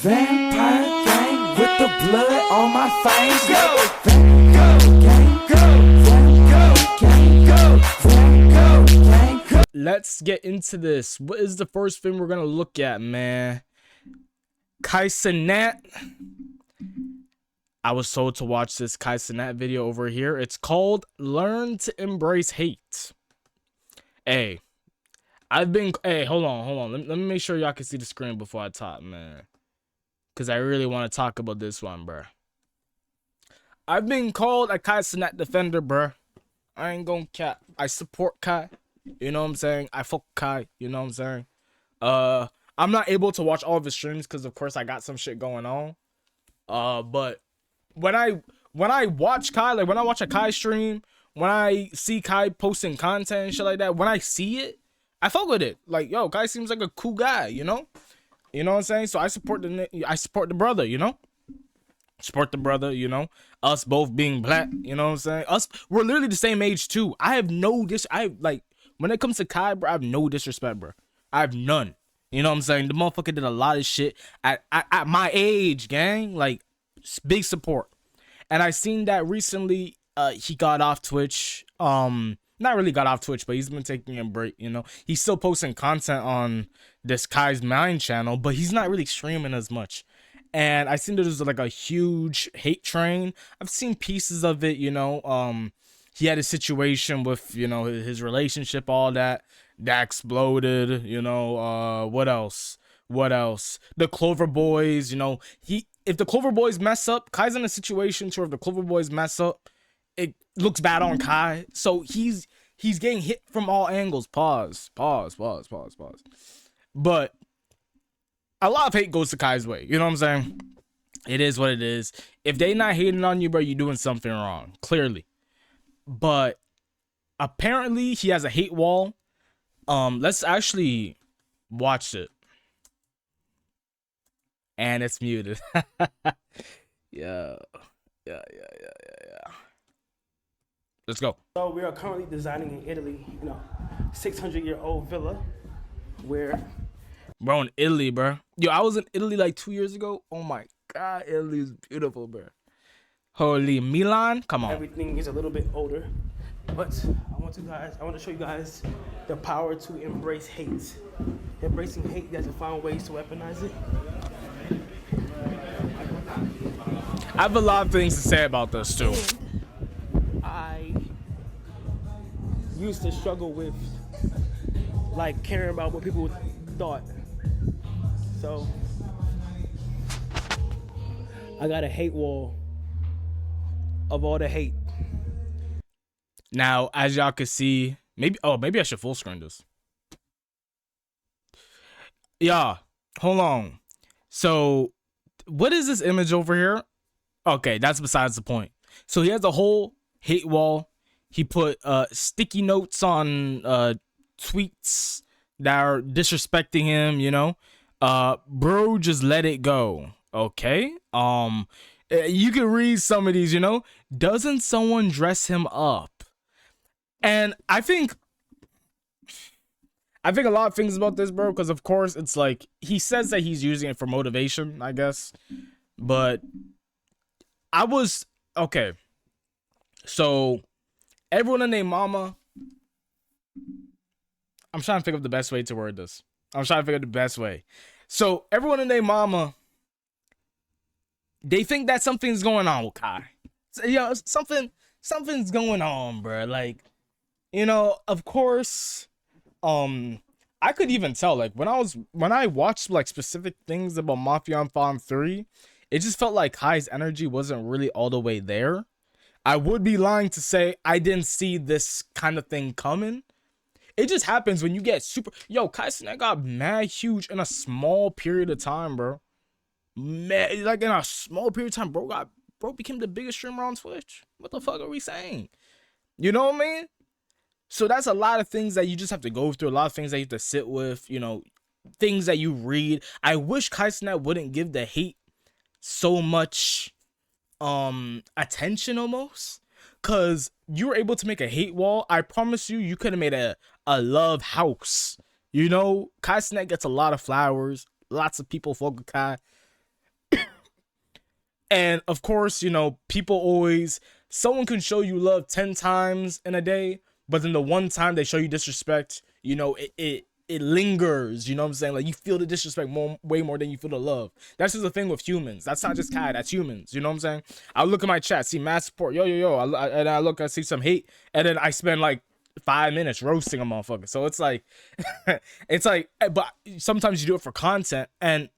Vampire gang with the blood on my face. Go. Let's get into this. What is the first thing we're gonna look at, man? Kai Cenat. I was told to watch this Kai Cenat video over here. It's called Learn to Embrace Hate. Hey, hold on. Let me make sure y'all can see the screen before I talk, man. Because I really want to talk about this one, bruh. I've been called a Kai Cenat defender, bruh. I ain't gonna cap. I support Kai. You know what I'm saying? I fuck Kai. You know what I'm saying? I'm not able to watch all of his streams because, of course, I got some shit going on. But when I watch Kai, like when I watch a Kai stream, when I see Kai posting content and shit like that, when I see it, I fuck with it. Like, yo, Kai seems like a cool guy, you know? You know what I'm saying? So I support the brother, you know? Support the brother, you know? Us both being black, you know what I'm saying? We're literally the same age too. When it comes to Kai, bro, I have no disrespect, bro. I have none. You know what I'm saying? The motherfucker did a lot of shit at my age, gang. Like, big support. And I seen that recently he got off Twitch. Not really got off Twitch, but he's been taking a break, you know. He's still posting content on this Kai's Mind channel, but he's not really streaming as much. And I seen there's like a huge hate train. I've seen pieces of it, you know. He had a situation with, you know, his relationship, all that exploded, you know. What else? The Clover Boys, you know. If the Clover Boys mess up, Kai's in a situation where if the Clover Boys mess up, it looks bad on Kai. So he's getting hit from all angles. Pause. But a lot of hate goes to Kai's way. You know what I'm saying? It is what it is. If they not hating on you, bro, you're doing something wrong. Clearly. But apparently he has a hate wall. Let's actually watch it. And it's muted. Yeah. Let's go. So we are currently designing in Italy, 600-year-old villa where... Bro, in Italy, bro. Yo, I was in Italy like 2 years ago. Oh my God, Italy is beautiful, bro. Holy Milan, come on. Everything is a little bit older, but I want to show you guys the power to embrace hate. Embracing hate, you have to find ways to weaponize it. I have a lot of things to say about this too. I used to struggle with like caring about what people thought. So I got a hate wall of all the hate. Now, as y'all can see, maybe I should full screen this. Yeah, hold on. So, what is this image over here? Okay, that's besides the point. So he has a whole hate wall. He put sticky notes on tweets that are disrespecting him, you know. Bro, just let it go. Okay. You can read some of these, you know. Doesn't someone dress him up? And I think a lot of things about this, bro, because of course it's like he says that he's using it for motivation, I guess. But okay. So everyone and their mama. I'm trying to figure out the best way to word this. So everyone and their mama, they think that something's going on with Kai. So, you know, something's going on, bro. Like, you know, of course, I could even tell, like, when I watched like specific things about Mafia on Farm 3, it just felt like Kai's energy wasn't really all the way there. I would be lying to say I didn't see this kind of thing coming. It just happens when you get super... Yo, Kai Cenat got mad huge in a small period of time, bro. Like, in a small period of time, bro became the biggest streamer on Twitch. What the fuck are we saying? You know what I mean? So that's a lot of things that you just have to go through. A lot of things that you have to sit with, you know, things that you read. I wish Kai Cenat wouldn't give the hate so much attention almost. Because you were able to make a hate wall. I promise you could have made a love house. You know, Kai Cenat gets a lot of flowers. Lots of people fuck with Kai. And of course, you know, people always, someone can show you love 10 times in a day, but then the one time they show you disrespect, you know, it lingers, you know what I'm saying? Like, you feel the disrespect way more than you feel the love. That's just the thing with humans. That's not just Kai, that's humans, you know what I'm saying? I look at my chat, see mad support, yo, and I look, I see some hate, and then I spend like 5 minutes roasting a motherfucker. So it's like, it's like, but sometimes you do it for content, and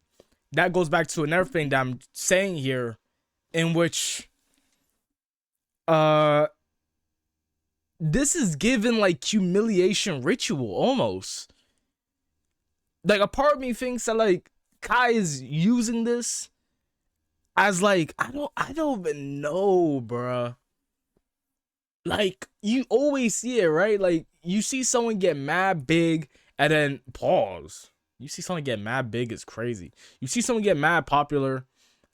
that goes back to another thing that I'm saying here, in which this is given like humiliation ritual almost. Like, a part of me thinks that like Kai is using this as like, I don't even know, bruh. Like, you always see it, right? Like, you see someone get mad big and then pause. You see someone get mad big, it's crazy. You see someone get mad popular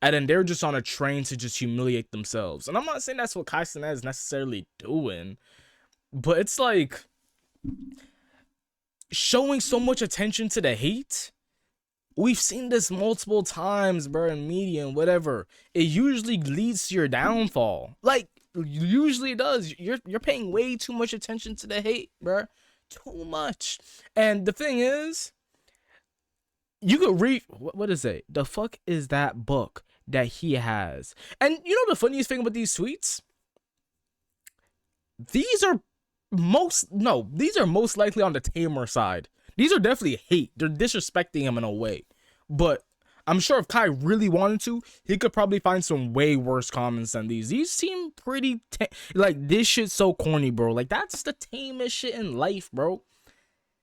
and then they're just on a train to just humiliate themselves. And I'm not saying that's what Kai Cenat is necessarily doing, but it's like showing so much attention to the hate. We've seen this multiple times, bro, in media and whatever. It usually leads to your downfall. Like, usually it does. You're paying way too much attention to the hate, bro. Too much. And the thing is, you could read, what is it? The fuck is that book that he has? And you know the funniest thing about these tweets? These are most likely on the tamer side. These are definitely hate. They're disrespecting him in a way. But I'm sure if Kai really wanted to, he could probably find some way worse comments than these. These seem pretty like, this shit's so corny, bro. Like, that's the tamest shit in life, bro.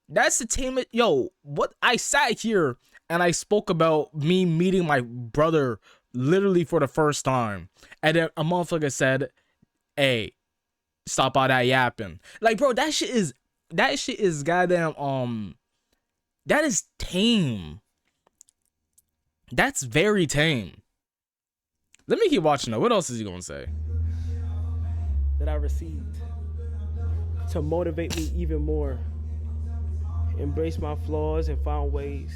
That's the tamest. Yo, what? I sat here and I spoke about me meeting my brother literally for the first time, and then a motherfucker said, "Hey, stop all that yapping." Like, bro, that shit is goddamn that is tame. That's very tame. Let me keep watching though. What else is he gonna say? That I received to motivate me even more. Embrace my flaws and find ways,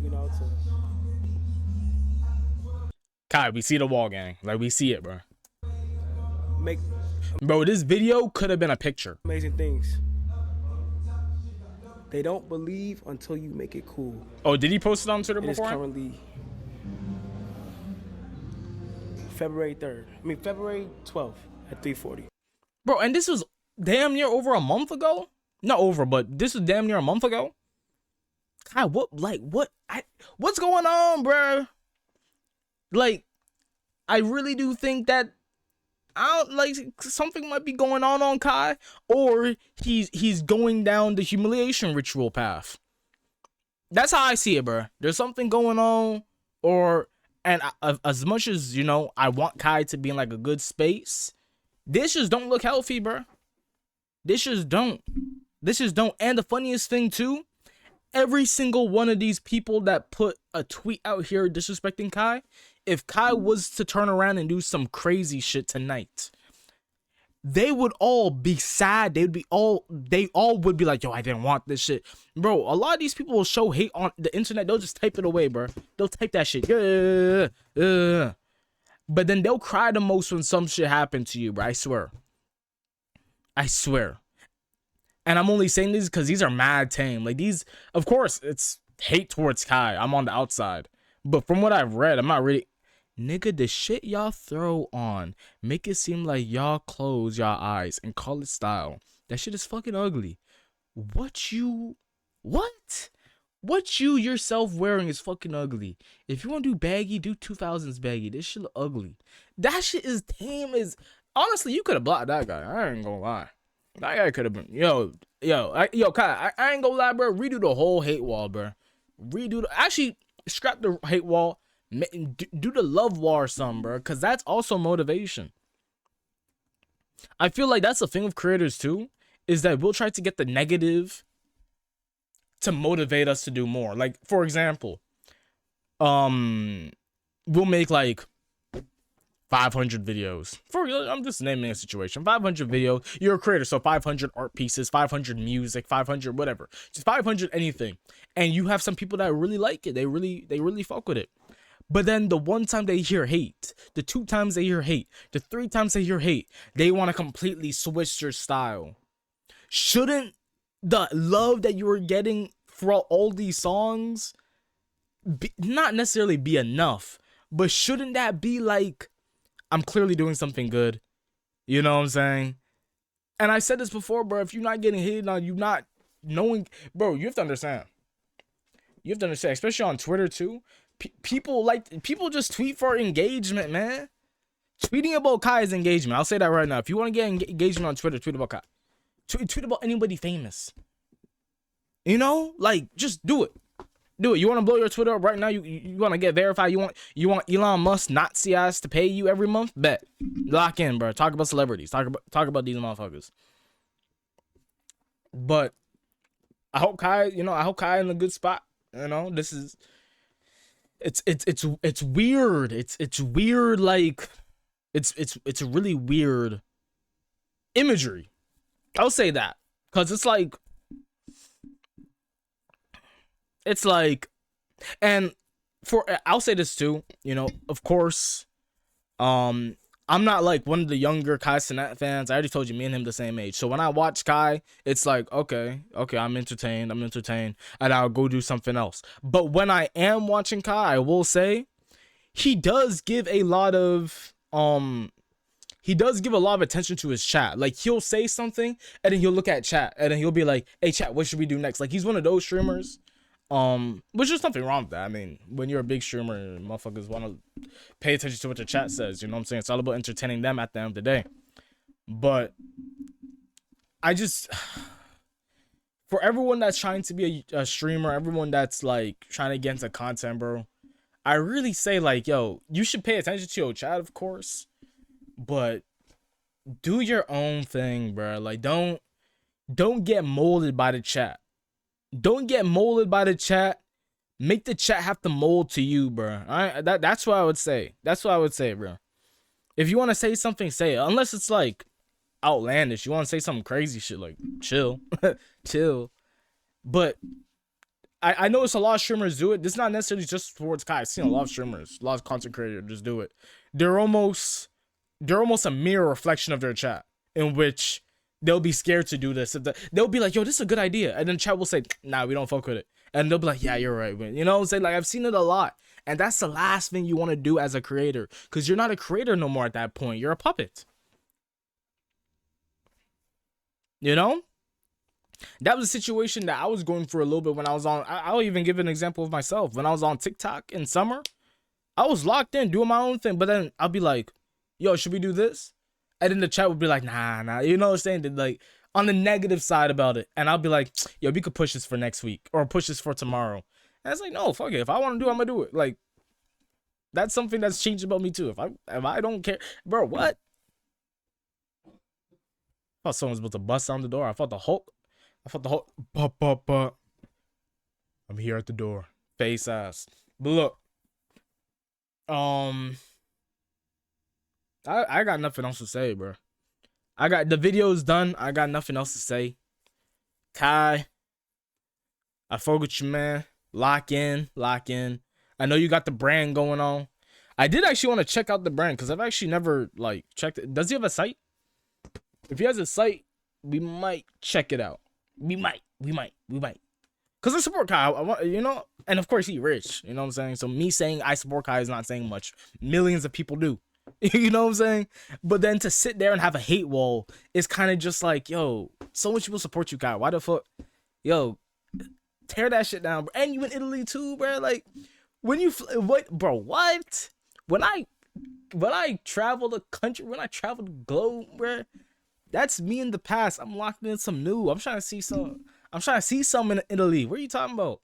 you know, to Kai, we see the wall gang. Like, we see it, bro. make Bro, this video could have been a picture. amazing things. They don't believe until you make it cool. Oh, did he post it on Twitter It is before? currently February 12th at 3:40. Bro, and this was damn near over a month ago? Not over, but this was damn near a month ago? God, what's going on, bro? Like, I really do think that something might be going on Kai, or he's going down the humiliation ritual path. That's how I see it, bro. There's something going on, and as much as, you know, I want Kai to be in like a good space, this just don't look healthy, bro. This just don't. And the funniest thing too, every single one of these people that put a tweet out here disrespecting Kai, if Kai was to turn around and do some crazy shit tonight, they would all be sad. They all would be like, yo, I didn't want this shit. Bro, a lot of these people will show hate on the internet. They'll just type it away, bro. They'll type that shit. But then they'll cry the most when some shit happened to you, bro. I swear. And I'm only saying this because these are mad tame. Like, these, of course, it's hate towards Kai. I'm on the outside. But from what I've read, I'm not really... Nigga, the shit y'all throw on, make it seem like y'all close y'all eyes and call it style. That shit is fucking ugly. What you yourself wearing is fucking ugly. If you want to do baggy, do 2000s baggy. This shit look ugly. That shit is tame as... Honestly, you could have blocked that guy. I ain't gonna lie. That guy could have been... Yo, Kai, I ain't gonna lie, bro. Redo the whole hate wall, bro. Actually, scrap the hate wall. Do the love war or something, bro. Because that's also motivation. I feel like that's the thing with creators, too. Is that we'll try to get the negative to motivate us to do more. Like, for example, we'll make, like, 500 videos. I'm just naming a situation. 500 videos. You're a creator, so 500 art pieces, 500 music, 500 whatever. Just 500 anything. And you have some people that really like it. They really fuck with it. But then the one time they hear hate, the 2 times they hear hate, the 3 times they hear hate, they want to completely switch your style. Shouldn't the love that you were getting for all these songs not necessarily be enough, but shouldn't that be like, I'm clearly doing something good? You know what I'm saying? And I said this before, bro. If you're not getting hated on, you're not knowing, bro. You have to understand. You have to understand, especially on Twitter too. People just tweet for engagement, man. Tweeting about Kai is engagement. I'll say that right now. If you want to get engagement on Twitter, tweet about Kai. Tweet about anybody famous. You know, like, just do it. Do it. You want to blow your Twitter up right now? You want to get verified? You want Elon Musk Nazi ass to pay you every month? Bet. Lock in, bro. Talk about celebrities. Talk about these motherfuckers. But I hope Kai in a good spot. You know, this is it's weird. It's weird, like it's really weird imagery. I'll say that. Cause it's like, and I'll say this too, you know, of course, I'm not like one of the younger Kai Cenat fans. I already told you, me and him the same age. So when I watch Kai, it's like, okay, I'm entertained, and I'll go do something else. But when I am watching Kai, I will say, he does give a lot of attention to his chat. Like, he'll say something, and then he'll look at chat, and then he'll be like, hey chat, what should we do next? Like, he's one of those streamers. Which is nothing wrong with that. I mean, when you're a big streamer, motherfuckers want to pay attention to what the chat says. You know what I'm saying? It's all about entertaining them at the end of the day. But I just, for everyone that's trying to be a streamer, everyone that's like trying to get into content, bro, I really say, like, yo, you should pay attention to your chat, of course, but do your own thing, bro. Like, don't get molded by the chat. Don't get molded by the chat. Make the chat have to mold to you, bro. All right, that's what I would say. That's what I would say, bro. If you want to say something, say it. Unless it's like outlandish. You want to say something crazy shit, like chill, chill. But I notice a lot of streamers do it. This is not necessarily just towards Kai. I've seen a lot of streamers, a lot of content creators just do it. They're almost a mirror reflection of their chat, in which they'll be scared to do this. They'll be like, yo, this is a good idea. And then chat will say, nah, we don't fuck with it. And they'll be like, yeah, you're right. You know what I'm saying? Like, I've seen it a lot. And that's the last thing you want to do as a creator. Because you're not a creator no more at that point. You're a puppet. You know? That was a situation that I was going through a little bit when I was on. I'll even give an example of myself. When I was on TikTok in summer, I was locked in doing my own thing. But then I'll be like, yo, should we do this? And then the chat would be like, nah. You know what I'm saying? Like, on the negative side about it. And I'll be like, yo, we could push this for next week. Or push this for tomorrow. And it's like, no, fuck it. If I want to do it, I'm going to do it. Like, that's something that's changed about me too. If I don't care. Bro, what? I thought someone was about to bust down the door. I felt the Hulk. But I'm here at the door. Face ass. But look. I got nothing else to say, bro. I got the video's done. I got nothing else to say. Kai, I fuck with you, man. Lock in. I know you got the brand going on. I did actually want to check out the brand because I've actually never like checked it. Does he have a site? If he has a site, we might check it out. We might. Cause I support Kai, I want, you know, and of course he rich. You know what I'm saying? So me saying I support Kai is not saying much. Millions of people do. You know what I'm saying? But then to sit there and have a hate wall is kind of just like, yo, so much people support you, Kai. Why the fuck? Yo, tear that shit down, bro. And you in Italy too, bro. Like, when you, what, bro, what? When I travel the country, when I travel the globe, bro, that's me in the past. I'm locked in some new. I'm trying to see some in Italy. What are you talking about?